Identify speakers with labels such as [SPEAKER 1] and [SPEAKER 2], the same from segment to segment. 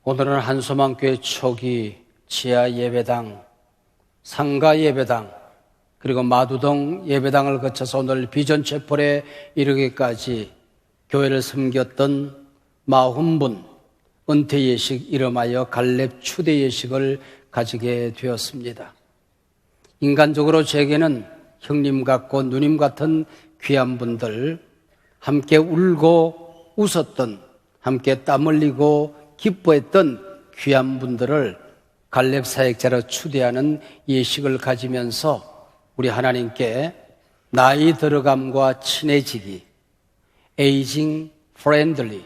[SPEAKER 1] 오늘은 한소망교회 초기 지하 예배당, 상가 예배당, 그리고 마두동 예배당을 거쳐서 오늘 비전 채플에 이르기까지 교회를 섬겼던 40분 은퇴 예식 이름하여 갈렙 추대 예식을 가지게 되었습니다. 인간적으로 제게는 형님 같고 누님 같은 귀한 분들, 함께 울고 웃었던, 함께 땀 흘리고 기뻐했던 귀한 분들을 갈렙 사역자로 추대하는 예식을 가지면서 우리 하나님께 나이 들어감과 친해지기, 에이징 프렌들리,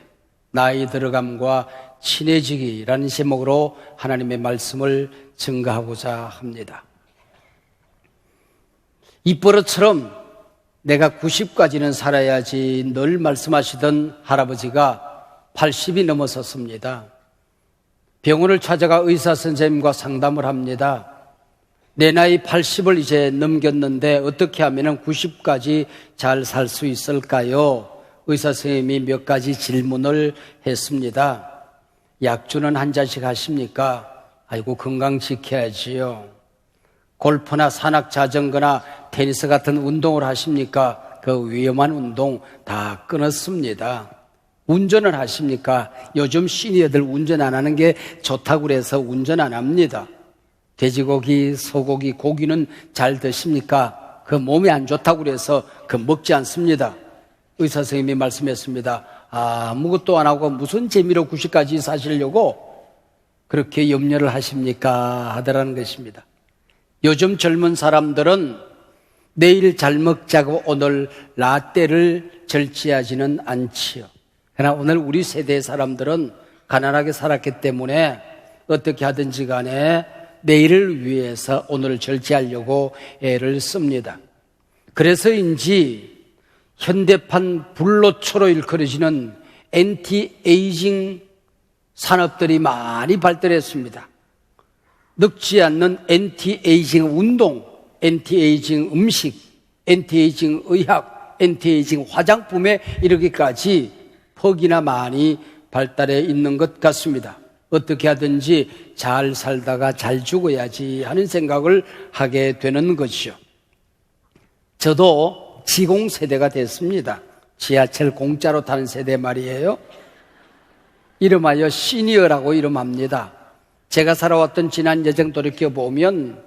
[SPEAKER 1] 나이 들어감과 친해지기라는 제목으로 하나님의 말씀을 증거하고자 합니다. 이 버릇처럼 내가 90까지는 살아야지 늘 말씀하시던 할아버지가 80이 넘어섰습니다. 병원을 찾아가 의사 선생님과 상담을 합니다. 내 나이 80을 이제 넘겼는데 어떻게 하면 90까지 잘 살 수 있을까요? 의사 선생님이 몇 가지 질문을 했습니다. 약주는 한 잔씩 하십니까? 아이고, 건강 지켜야지요. 골프나 산악 자전거나 테니스 같은 운동을 하십니까? 그 위험한 운동 다 끊었습니다. 운전을 하십니까? 요즘 시니어들 운전 안 하는 게 좋다고 그래서 운전 안 합니다. 돼지고기, 소고기, 고기는 잘 드십니까? 그 몸에 안 좋다고 그래서 그 먹지 않습니다. 의사 선생님이 말씀했습니다. 아무것도 안 하고 무슨 재미로 90까지 사시려고 그렇게 염려를 하십니까? 하더라는 것입니다. 요즘 젊은 사람들은 내일 잘 먹자고 오늘 라떼를 절제하지는 않지요. 그러나 오늘 우리 세대의 사람들은 가난하게 살았기 때문에 어떻게 하든지 간에 내일을 위해서 오늘을 절제하려고 애를 씁니다. 그래서인지 현대판 불로초로 일컬어지는 엔티에이징 산업들이 많이 발달했습니다. 늙지 않는 엔티에이징 운동, 엔티에이징 음식, 엔티에이징 의학, 엔티에이징 화장품에 이르기까지 폭이나 많이 발달해 있는 것 같습니다. 어떻게 하든지 잘 살다가 잘 죽어야지 하는 생각을 하게 되는 것이죠. 저도 지공세대가 됐습니다. 지하철 공짜로 타는 세대 말이에요. 이름하여 시니어라고 이름합니다. 제가 살아왔던 지난 여정 돌이켜보면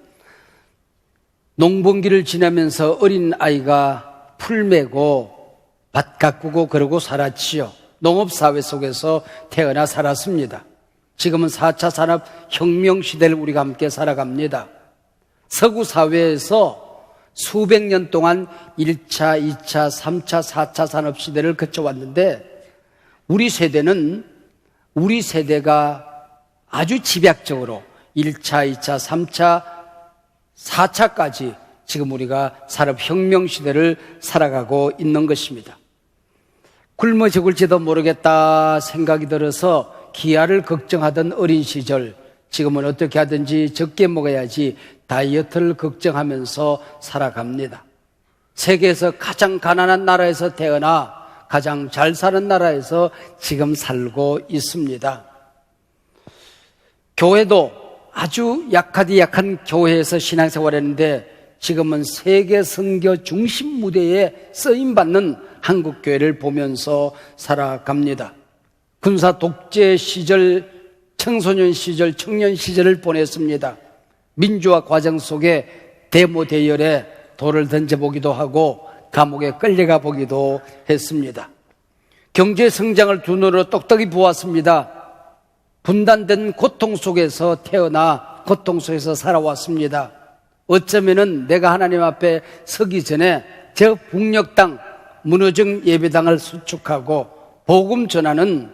[SPEAKER 1] 농번기를 지나면서 어린 아이가 풀 메고 밭 가꾸고 그러고 살았지요. 농업사회 속에서 태어나 살았습니다. 지금은 4차 산업혁명 시대를 우리가 함께 살아갑니다. 서구사회에서 수백 년 동안 1차, 2차, 3차, 4차 산업시대를 거쳐왔는데 우리 세대가 아주 집약적으로 1차, 2차, 3차, 4차까지 지금 우리가 산업혁명 시대를 살아가고 있는 것입니다. 굶어 죽을지도 모르겠다 생각이 들어서 기아를 걱정하던 어린 시절, 지금은 어떻게 하든지 적게 먹어야지 다이어트를 걱정하면서 살아갑니다. 세계에서 가장 가난한 나라에서 태어나 가장 잘 사는 나라에서 지금 살고 있습니다. 교회도 아주 약하디 약한 교회에서 신앙생활했는데 지금은 세계 선교 중심 무대에 쓰임받는 한국교회를 보면서 살아갑니다. 군사 독재 시절, 청소년 시절, 청년 시절을 보냈습니다. 민주화 과정 속에 데모 대열에 돌을 던져보기도 하고 감옥에 끌려가 보기도 했습니다. 경제 성장을 두 눈으로 똑똑히 보았습니다. 분단된 고통 속에서 태어나 고통 속에서 살아왔습니다. 어쩌면은 내가 하나님 앞에 서기 전에 저 북녘 땅 문호정 예배당을 수축하고 복음 전하는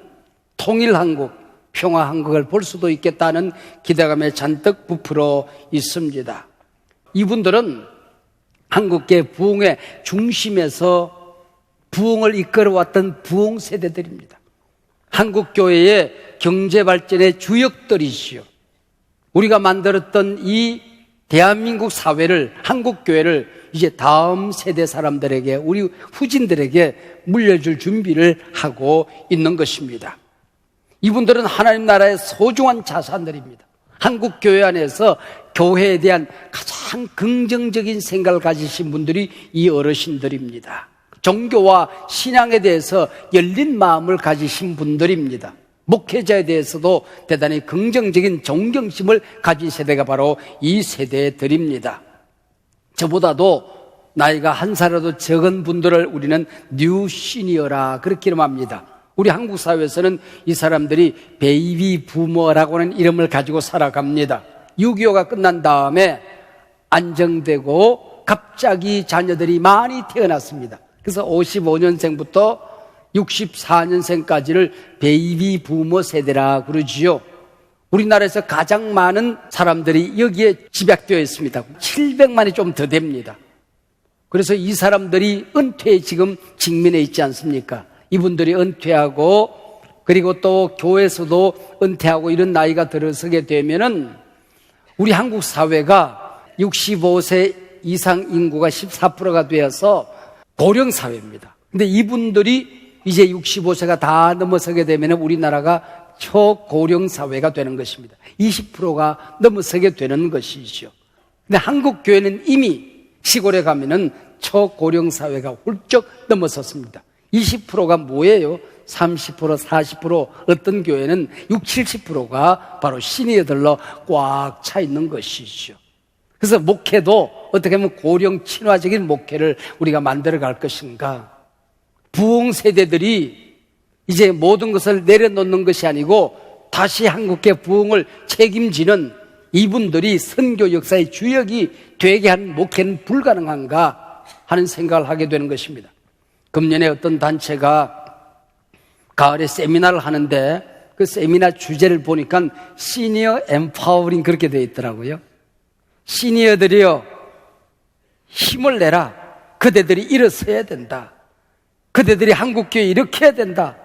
[SPEAKER 1] 통일한국, 평화한국을 볼 수도 있겠다는 기대감에 잔뜩 부풀어 있습니다. 이분들은 한국계 부흥의 중심에서 부흥을 이끌어왔던 부흥 세대들입니다. 한국교회의 경제발전의 주역들이시요. 우리가 만들었던 이 대한민국 사회를, 한국교회를 이제 다음 세대 사람들에게, 우리 후진들에게 물려줄 준비를 하고 있는 것입니다. 이분들은 하나님 나라의 소중한 자산들입니다. 한국 교회 안에서 교회에 대한 가장 긍정적인 생각을 가지신 분들이 이 어르신들입니다. 종교와 신앙에 대해서 열린 마음을 가지신 분들입니다. 목회자에 대해서도 대단히 긍정적인 존경심을 가진 세대가 바로 이 세대들입니다. 저보다도 나이가 한 살이라도 적은 분들을 우리는 뉴 시니어라 그렇게 이름합니다. 우리 한국 사회에서는 이 사람들이 베이비 부머라고 하는 이름을 가지고 살아갑니다. 6.25가 끝난 다음에 안정되고 갑자기 자녀들이 많이 태어났습니다. 그래서 55년생부터 64년생까지를 베이비 부머 세대라 그러지요. 우리나라에서 가장 많은 사람들이 여기에 집약되어 있습니다. 700만이 좀 더 됩니다. 그래서 이 사람들이 은퇴에 지금 직면해 있지 않습니까? 이분들이 은퇴하고 그리고 또 교회에서도 은퇴하고 이런 나이가 들어서게 되면은 우리 한국 사회가 65세 이상 인구가 14%가 되어서 고령 사회입니다. 근데 이분들이 이제 65세가 다 넘어서게 되면 우리나라가 초고령 사회가 되는 것입니다. 20%가 넘어서게 되는 것이죠. 근데 한국 교회는 이미 시골에 가면은 초고령 사회가 훌쩍 넘어섰습니다. 20%가 뭐예요? 30%, 40%, 어떤 교회는 60, 70%가 바로 시니어들로 꽉 차 있는 것이죠. 그래서 목회도 어떻게 하면 고령 친화적인 목회를 우리가 만들어 갈 것인가? 부흥 세대들이 이제 모든 것을 내려놓는 것이 아니고 다시 한국의 부흥을 책임지는 이분들이 선교 역사의 주역이 되게 하는 목회는 불가능한가 하는 생각을 하게 되는 것입니다. 금년에 어떤 단체가 가을에 세미나를 하는데 그 세미나 주제를 보니까 시니어 엠파워링 그렇게 되어 있더라고요. 시니어들이요, 힘을 내라. 그대들이 일어서야 된다. 그대들이 한국교회 이렇게 해야 된다.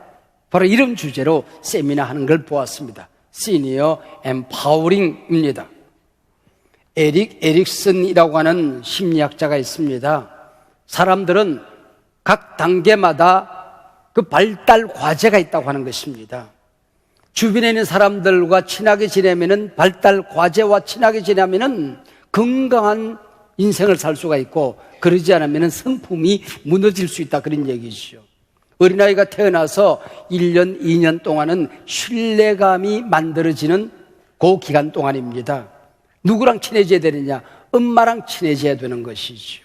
[SPEAKER 1] 바로 이런 주제로 세미나 하는 걸 보았습니다. 시니어 엠파워링입니다. 에릭 에릭슨이라고 하는 심리학자가 있습니다. 사람들은 각 단계마다 그 발달 과제가 있다고 하는 것입니다. 주변에 있는 사람들과 친하게 지내면은 발달 과제와 친하게 지내면은 건강한 인생을 살 수가 있고 그러지 않으면 성품이 무너질 수 있다 그런 얘기죠. 어린아이가 태어나서 1년, 2년 동안은 신뢰감이 만들어지는 그 기간 동안입니다. 누구랑 친해져야 되느냐? 엄마랑 친해져야 되는 것이죠.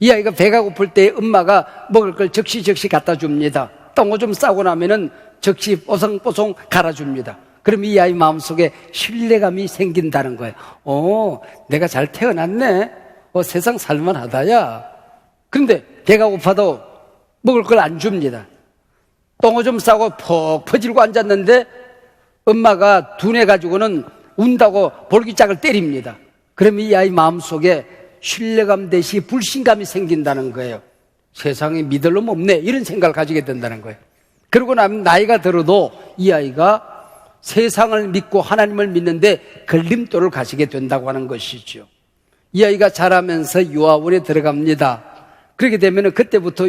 [SPEAKER 1] 이 아이가 배가 고플 때 엄마가 먹을 걸 적시적시 갖다 줍니다. 똥오줌 싸고 나면은 적시 뽀송뽀송 갈아줍니다. 그럼 이 아이 마음속에 신뢰감이 생긴다는 거예요. 내가 잘 태어났네. 세상 살만하다야. 그런데 배가 고파도 먹을 걸 안 줍니다. 똥오줌 싸고 퍽 퍼질고 앉았는데 엄마가 둔해가지고는 운다고 볼기짝을 때립니다. 그럼 이 아이 마음속에 신뢰감 대신 불신감이 생긴다는 거예요. 세상에 믿을 놈 없네 이런 생각을 가지게 된다는 거예요. 그러고 나면 나이가 들어도 이 아이가 세상을 믿고 하나님을 믿는데 걸림돌을 가지게 된다고 하는 것이죠. 이 아이가 자라면서 유아원에 들어갑니다. 그렇게 되면 그때부터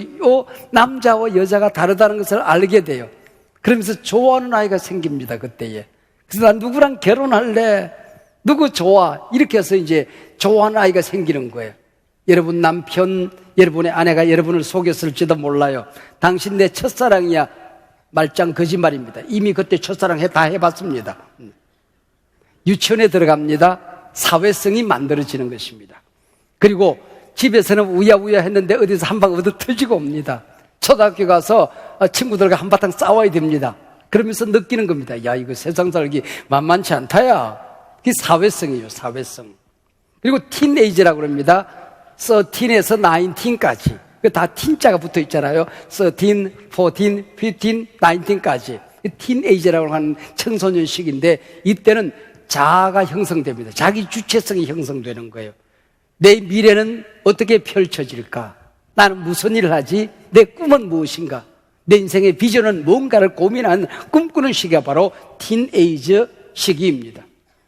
[SPEAKER 1] 남자와 여자가 다르다는 것을 알게 돼요. 그러면서 좋아하는 아이가 생깁니다. 그때에. 그래서 난 누구랑 결혼할래? 누구 좋아? 이렇게 해서 이제 좋아하는 아이가 생기는 거예요. 여러분 남편, 여러분의 아내가 여러분을 속였을지도 몰라요. 당신 내 첫사랑이야. 말짱 거짓말입니다. 이미 그때 첫사랑 다 해봤습니다. 유치원에 들어갑니다. 사회성이 만들어지는 것입니다. 그리고 집에서는 우야우야 했는데 어디서 한 방 얻어 터지고 옵니다. 초등학교 가서 친구들과 한바탕 싸워야 됩니다. 그러면서 느끼는 겁니다. 야, 이거 세상 살기 만만치 않다야. 그게 사회성이에요, 사회성. 그리고 티네이저라고 합니다. 13에서 19까지. 다 틴자가 붙어 있잖아요. 13, 14, 15, 19까지. 티네이저라고 하는 청소년 시기인데 이때는 자아가 형성됩니다. 자기 주체성이 형성되는 거예요. 내 미래는 어떻게 펼쳐질까? 나는 무슨 일을 하지? 내 꿈은 무엇인가? 내 인생의 비전은 뭔가를 고민하는 꿈꾸는 시기가 바로 티네이저 시기입니다.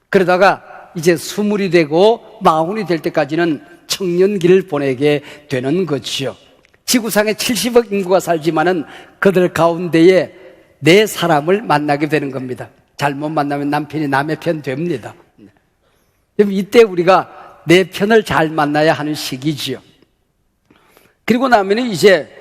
[SPEAKER 1] 그러다가 이제 20이 되고 40이 될 때까지는 청년기를 보내게 되는 거지요. 지구상에 70억 인구가 살지만은 그들 가운데에 내 사람을 만나게 되는 겁니다. 잘못 만나면 남편이 남의 편 됩니다. 그럼 이때 우리가 내 편을 잘 만나야 하는 시기지요. 그리고 나면 이제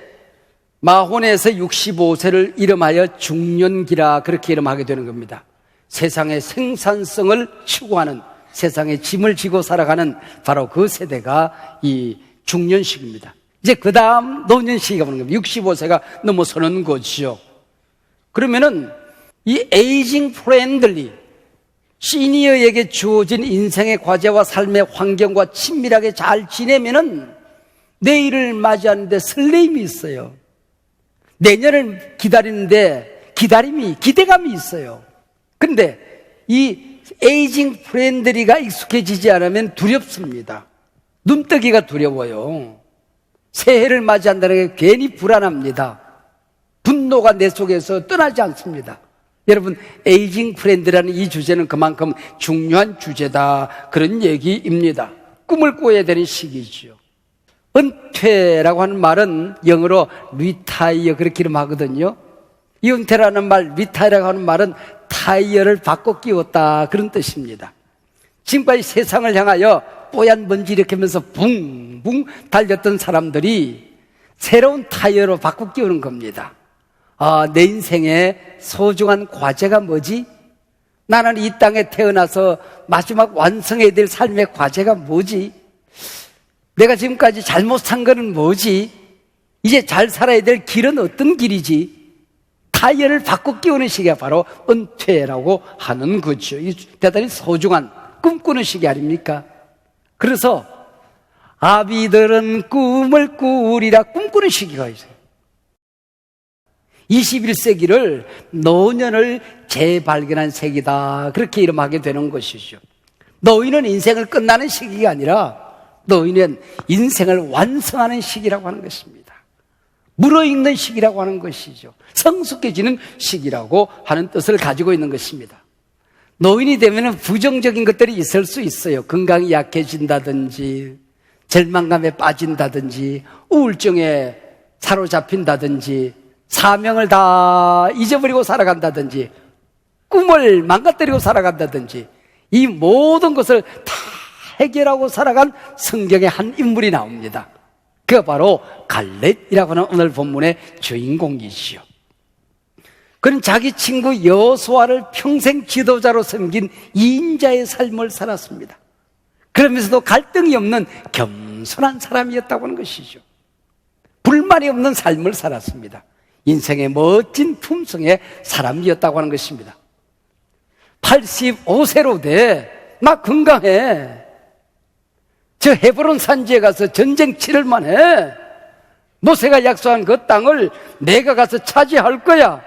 [SPEAKER 1] 마혼에서 65세를 이름하여 중년기라 그렇게 이름하게 되는 겁니다. 세상의 생산성을 추구하는, 세상의 짐을 지고 살아가는 바로 그 세대가 이 중년식입니다. 이제 그 다음 노년시기가 오는 겁니다. 65세가 넘어서는 거죠. 그러면은 이 에이징 프렌들리, 시니어에게 주어진 인생의 과제와 삶의 환경과 친밀하게 잘 지내면은 내일을 맞이하는데 설레임이 있어요. 내년을 기다리는데 기대감이 있어요. 근데 이 에이징 프렌들리가 익숙해지지 않으면 두렵습니다. 눈뜨기가 두려워요. 새해를 맞이한다는 게 괜히 불안합니다. 분노가 내 속에서 떠나지 않습니다. 여러분, 에이징 프렌드라는 이 주제는 그만큼 중요한 주제다, 그런 얘기입니다. 꿈을 꿔야 되는 시기죠. 은퇴라고 하는 말은 영어로 retire 그렇게 이름하거든요. 이 은퇴라는 말, retire라고 하는 말은 타이어를 바꿔 끼웠다, 그런 뜻입니다. 지금까지 세상을 향하여 뽀얀 먼지 이렇게 하면서 붕붕 달렸던 사람들이 새로운 타이어로 바꿔 끼우는 겁니다. 내 인생의 소중한 과제가 뭐지? 나는 이 땅에 태어나서 마지막 완성해야 될 삶의 과제가 뭐지? 내가 지금까지 잘못 산 거는 뭐지? 이제 잘 살아야 될 길은 어떤 길이지? 타이어를 바꿔 끼우는 시기가 바로 은퇴라고 하는 거죠. 대단히 소중한 꿈꾸는 시기 아닙니까? 그래서 아비들은 꿈을 꾸리라, 꿈꾸는 시기가 있어요. 21세기를 노년을 재발견한 세기다, 그렇게 이름하게 되는 것이죠. 노인은 인생을 끝나는 시기가 아니라 노인은 인생을 완성하는 시기라고 하는 것입니다. 물어익는 시기라고 하는 것이죠. 성숙해지는 시기라고 하는 뜻을 가지고 있는 것입니다. 노인이 되면 부정적인 것들이 있을 수 있어요. 건강이 약해진다든지, 절망감에 빠진다든지, 우울증에 사로잡힌다든지, 사명을 다 잊어버리고 살아간다든지, 꿈을 망가뜨리고 살아간다든지, 이 모든 것을 다 해결하고 살아간 성경의 한 인물이 나옵니다. 그가 바로 갈렙이라고 하는 오늘 본문의 주인공이지요. 그는 자기 친구 여호수아를 평생 지도자로 섬긴 인자의 삶을 살았습니다. 그러면서도 갈등이 없는 겸손한 사람이었다고 하는 것이죠. 불만이 없는 삶을 살았습니다. 인생의 멋진 품성의 사람이었다고 하는 것입니다. 85세로 돼, 나 건강해, 저 헤브론 산지에 가서 전쟁 치를 만해, 모세가 약속한 그 땅을 내가 가서 차지할 거야,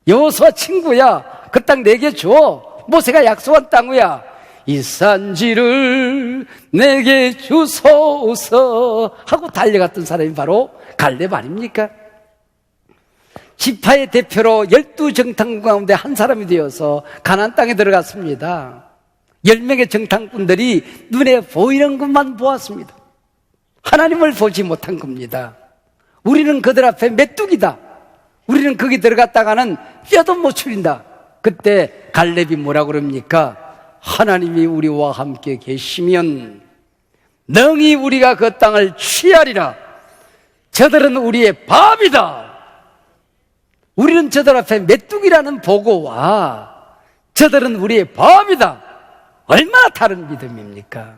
[SPEAKER 1] 여호수아 친구야, 그 땅 내게 줘, 모세가 약속한 땅이야, 이 산지를 내게 주소서 하고 달려갔던 사람이 바로 갈렙 아닙니까? 지파의 대표로 12정탐꾼 가운데 한 사람이 되어서 가나안 땅에 들어갔습니다. 10명의 정탐꾼들이 눈에 보이는 것만 보았습니다. 하나님을 보지 못한 겁니다. 우리는 그들 앞에 메뚜기다, 우리는 거기 들어갔다가는 뼈도 못 추린다. 그때 갈렙이 뭐라고 그럽니까? 하나님이 우리와 함께 계시면 능히 우리가 그 땅을 취하리라. 저들은 우리의 밥이다. 우리는 저들 앞에 메뚜기라는 보고와 저들은 우리의 밥이다. 얼마나 다른 믿음입니까?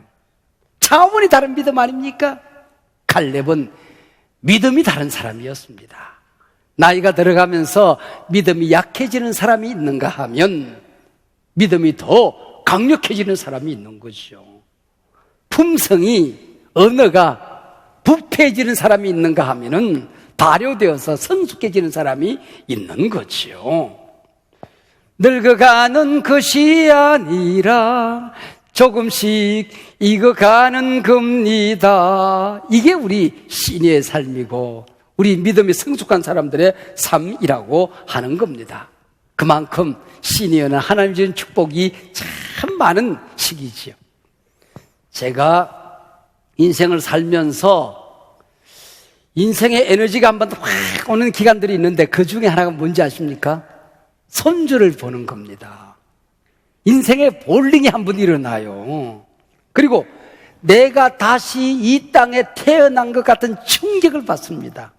[SPEAKER 1] 차원이 다른 믿음 아닙니까? 갈렙은 믿음이 다른 사람이었습니다. 나이가 들어가면서 믿음이 약해지는 사람이 있는가 하면 믿음이 더 강력해지는 사람이 있는 거죠. 품성이, 언어가 부패해지는 사람이 있는가 하면은 발효되어서 성숙해지는 사람이 있는 거죠. 늙어가는 것이 아니라 조금씩 익어가는 겁니다. 이게 우리 시니의 삶이고 우리 믿음이 성숙한 사람들의 삶이라고 하는 겁니다. 그만큼 시니어는 하나님 주신 축복이 참 많은 시기지요. 제가 인생을 살면서 인생의 에너지가 한번 확 오는 기간들이 있는데 그 중에 하나가 뭔지 아십니까? 손주를 보는 겁니다. 인생의 볼링이 한번 일어나요. 그리고 내가 다시 이 땅에 태어난 것 같은 충격을 받습니다.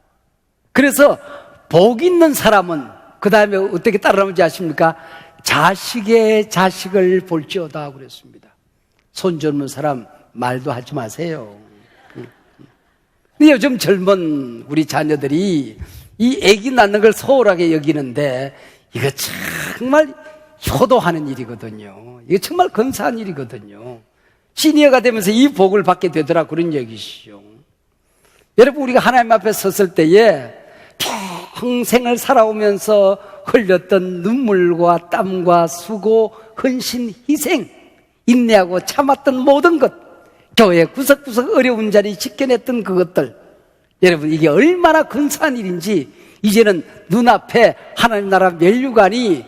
[SPEAKER 1] 그래서 복 있는 사람은 그 다음에 어떻게 따라오는지 아십니까? 자식의 자식을 볼지어다 그랬습니다. 손주 없는 사람 말도 하지 마세요. 근데 요즘 젊은 우리 자녀들이 이 아기 낳는 걸 소홀하게 여기는데 이거 정말 효도하는 일이거든요. 이거 정말 근사한 일이거든요. 시니어가 되면서 이 복을 받게 되더라 그런 얘기시죠. 여러분, 우리가 하나님 앞에 섰을 때에 평생을 살아오면서 흘렸던 눈물과 땀과 수고, 헌신, 희생, 인내하고 참았던 모든 것, 교회 구석구석 어려운 자리 지켜냈던 그것들, 여러분, 이게 얼마나 근사한 일인지 이제는 눈앞에 하나님 나라 면류관이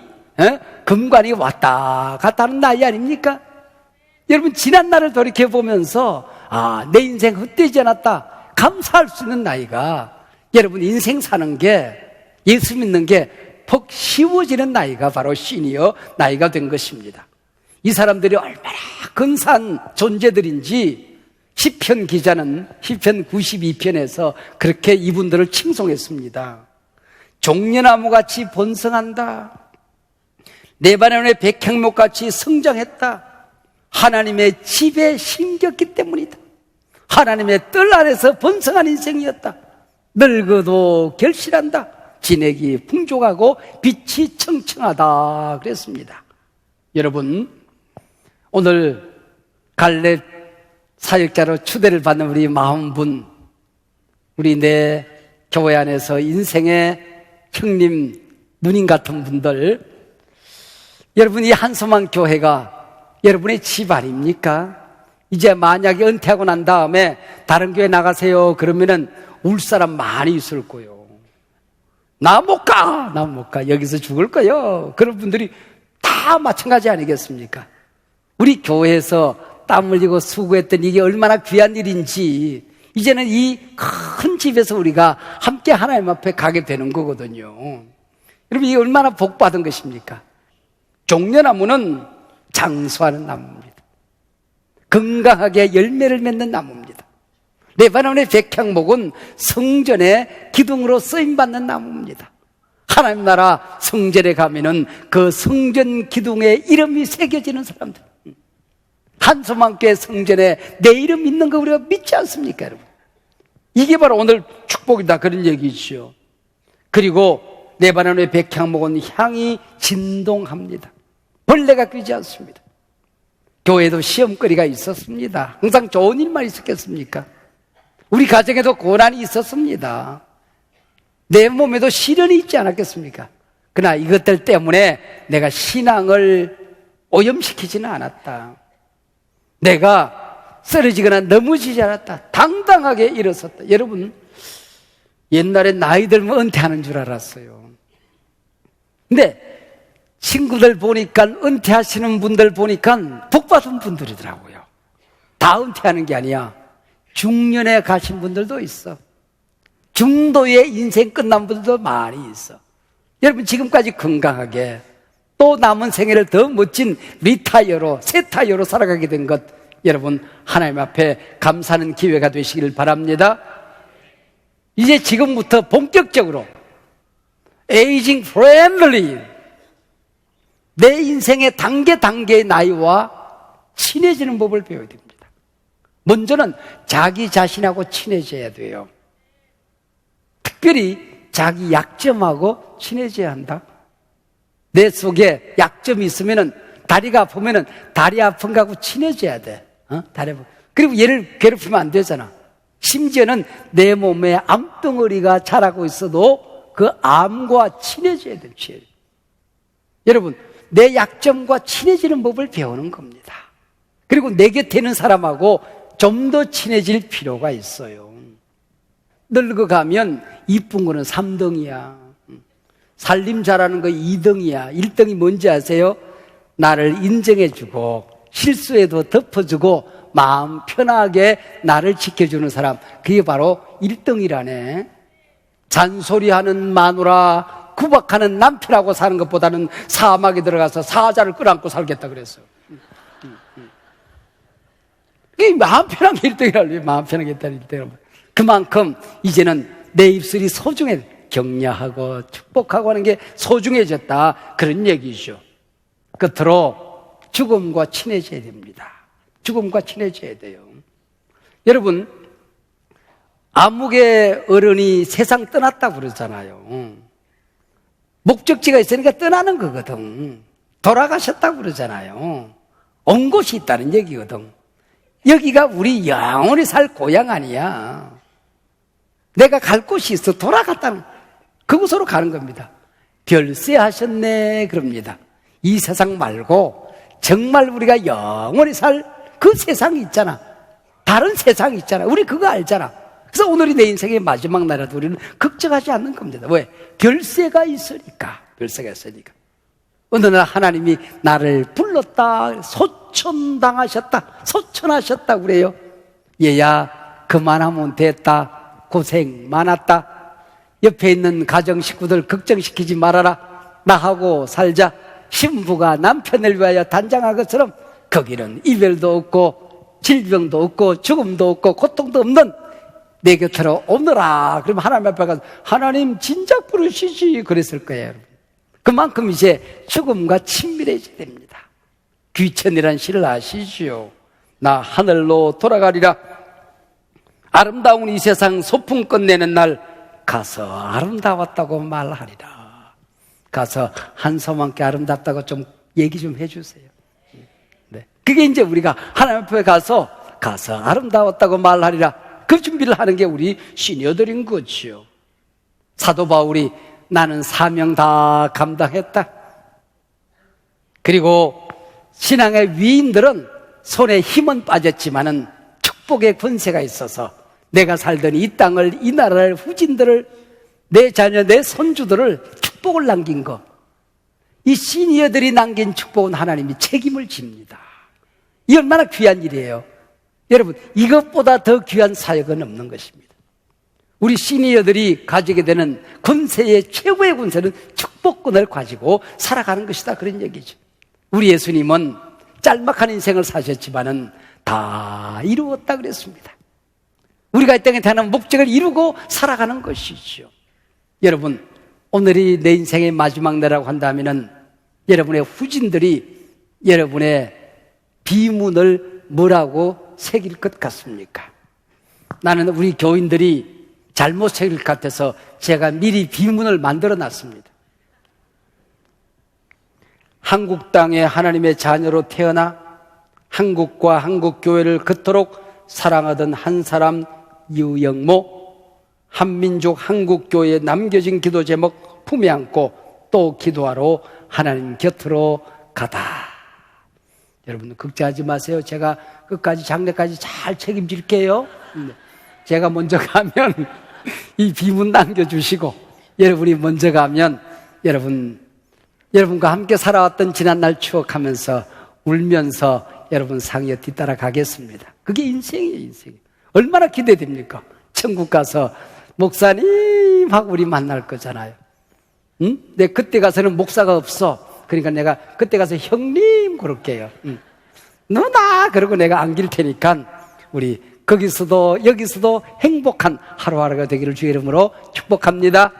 [SPEAKER 1] 금관이 왔다 갔다 하는 나이 아닙니까? 여러분, 지난 날을 돌이켜보면서 내 인생 헛되지 않았다 감사할 수 있는 나이가, 여러분, 인생 사는 게, 예수 믿는 게 퍽 쉬워지는 나이가 바로 시니어 나이가 된 것입니다. 이 사람들이 얼마나 근사한 존재들인지 시편 기자는 시편 92편에서 그렇게 이분들을 칭송했습니다. 종려나무같이 번성한다. 레바논의 백향목같이 성장했다. 하나님의 집에 심겼기 때문이다. 하나님의 뜰 아래서 번성한 인생이었다. 늙어도 결실한다. 진액이 풍족하고 빛이 청청하다 그랬습니다. 여러분, 오늘 갈렙 사역자로 추대를 받는 우리 40분, 우리 내 교회 안에서 인생의 형님, 누님 같은 분들, 여러분, 이 한소망 교회가 여러분의 집 아닙니까? 이제 만약에 은퇴하고 난 다음에 다른 교회 나가세요 그러면은 울 사람 많이 있을 거예요. 나 못 가, 나 못 가, 여기서 죽을 거요. 그런 분들이 다 마찬가지 아니겠습니까? 우리 교회에서 땀 흘리고 수고했던 이게 얼마나 귀한 일인지 이제는 이 큰 집에서 우리가 함께 하나님 앞에 가게 되는 거거든요. 여러분, 이게 얼마나 복받은 것입니까? 종려나무는 장수하는 나무입니다. 건강하게 열매를 맺는 나무입니다. 레바논의 백향목은 성전의 기둥으로 쓰임받는 나무입니다. 하나님 나라 성전에 가면은 그 성전 기둥에 이름이 새겨지는 사람들, 한소망교회 성전에 내 이름 있는 거 우리가 믿지 않습니까, 여러분? 이게 바로 오늘 축복이다 그런 얘기죠. 그리고 레바논의 백향목은 향이 진동합니다. 벌레가 뀌지 않습니다. 교회에도 시험거리가 있었습니다. 항상 좋은 일만 있었겠습니까? 우리 가정에도 고난이 있었습니다. 내 몸에도 시련이 있지 않았겠습니까? 그러나 이것들 때문에 내가 신앙을 오염시키지는 않았다. 내가 쓰러지거나 넘어지지 않았다. 당당하게 일어섰다. 여러분, 옛날에 나이 들면 은퇴하는 줄 알았어요. 근데 친구들 보니까, 은퇴하시는 분들 보니까 복받은 분들이더라고요. 다 은퇴하는 게 아니야. 중년에 가신 분들도 있어. 중도의 인생 끝난 분들도 많이 있어. 여러분, 지금까지 건강하게 또 남은 생애를 더 멋진 리타이어로, 새 타이어로 살아가게 된 것, 여러분, 하나님 앞에 감사하는 기회가 되시길 바랍니다. 이제 지금부터 본격적으로 에이징 프렌들리, 내 인생의 단계의 나이와 친해지는 법을 배워야 됩니다. 먼저는 자기 자신하고 친해져야 돼요. 특별히 자기 약점하고 친해져야 한다. 내 속에 약점이 있으면은, 다리가 아프면은 다리 아픈 거하고 친해져야 돼. 다리 아프. 그리고 얘를 괴롭히면 안 되잖아. 심지어는 내 몸에 암덩어리가 자라고 있어도 그 암과 친해져야 돼. 여러분, 내 약점과 친해지는 법을 배우는 겁니다. 그리고 내 곁에 있는 사람하고 좀 더 친해질 필요가 있어요. 늙어가면 이쁜 거는 3등이야. 살림 잘하는 거 2등이야. 1등이 뭔지 아세요? 나를 인정해주고 실수에도 덮어주고 마음 편하게 나를 지켜주는 사람, 그게 바로 1등이라네. 잔소리하는 마누라, 구박하는 남편하고 사는 것보다는 사막에 들어가서 사자를 끌어안고 살겠다 그랬어. 이 마음 편한 게 1등이라고. 마음 편하게 했다는 1등이라고. 그만큼 이제는 내 입술이 소중해. 격려하고 축복하고 하는 게 소중해졌다, 그런 얘기죠. 끝으로 죽음과 친해져야 됩니다. 죽음과 친해져야 돼요. 여러분, 암흑의 어른이 세상 떠났다고 그러잖아요. 목적지가 있으니까 떠나는 거거든. 돌아가셨다고 그러잖아요. 온 곳이 있다는 얘기거든. 여기가 우리 영원히 살 고향 아니야. 내가 갈 곳이 있어. 돌아갔다는, 그곳으로 가는 겁니다. 별세 하셨네 그럽니다. 이 세상 말고 정말 우리가 영원히 살 그 세상이 있잖아. 다른 세상이 있잖아. 우리 그거 알잖아. 그래서 오늘이 내 인생의 마지막 날이라도 우리는 걱정하지 않는 겁니다. 왜? 별세가 있으니까. 별세가 있으니까. 어느 날 하나님이 나를 불렀다. 소천당하셨다. 소천하셨다 그래요. 얘야, 그만하면 됐다. 고생 많았다. 옆에 있는 가정 식구들 걱정시키지 말아라. 나하고 살자. 신부가 남편을 위하여 단장한 것처럼 거기는 이별도 없고 질병도 없고 죽음도 없고 고통도 없는 내 곁으로 오너라. 그러면 하나님 앞에 가서 하나님 진작 부르시지 그랬을 거예요. 여러분. 그만큼 이제 죽음과 친밀해져야 됩니다. 귀천이란 시를 아시죠? 나 하늘로 돌아가리라. 아름다운 이 세상 소풍 끝내는 날 가서 아름다웠다고 말하리라. 가서 한섬함께 아름답다고 좀 얘기 좀 해주세요. 네. 그게 이제 우리가 하나님 앞에 가서 아름다웠다고 말하리라. 그 준비를 하는 게 우리 시니어들인 거죠. 사도 바울이 나는 사명 다 감당했다. 그리고 신앙의 위인들은 손에 힘은 빠졌지만은 축복의 권세가 있어서 내가 살던 이 땅을, 이 나라를, 후진들을, 내 자녀, 내 손주들을 축복을 남긴 거. 이 시니어들이 남긴 축복은 하나님이 책임을 집니다. 이 얼마나 귀한 일이에요. 여러분, 이것보다 더 귀한 사역은 없는 것입니다. 우리 시니어들이 가지게 되는 권세의 최고의 권세는 축복권을 가지고 살아가는 것이다, 그런 얘기죠. 우리 예수님은 짤막한 인생을 사셨지만은 다 이루었다 그랬습니다. 우리가 이 땅에 태어난 목적을 이루고 살아가는 것이죠. 여러분, 오늘이 내 인생의 마지막 날이라고 한다면은 여러분의 후진들이 여러분의 비문을 뭐라고 새길 것 같습니까? 나는 우리 교인들이 잘못 새길 것 같아서 제가 미리 비문을 만들어 놨습니다. 한국 땅에 하나님의 자녀로 태어나 한국과 한국교회를 그토록 사랑하던 한 사람 유영모, 한민족 한국교회에 남겨진 기도 제목 품에 안고 또 기도하러 하나님 곁으로 가다. 여러분 걱정하지 마세요. 제가 끝까지 장례까지 잘 책임질게요. 제가 먼저 가면 이 비문 남겨주시고 여러분이 먼저 가면 여러분과 함께 살아왔던 지난날 추억하면서 울면서 여러분 상에 뒤따라 가겠습니다. 그게 인생이에요, 인생. 얼마나 기대됩니까? 천국 가서 목사님하고 우리 만날 거잖아요. 응? 내 그때 가서는 목사가 없어. 그러니까 내가 그때 가서 형님 그럴게요. 누나 그러고 내가 안길 테니까 우리 거기서도 여기서도 행복한 하루하루가 되기를 주의 이름으로 축복합니다.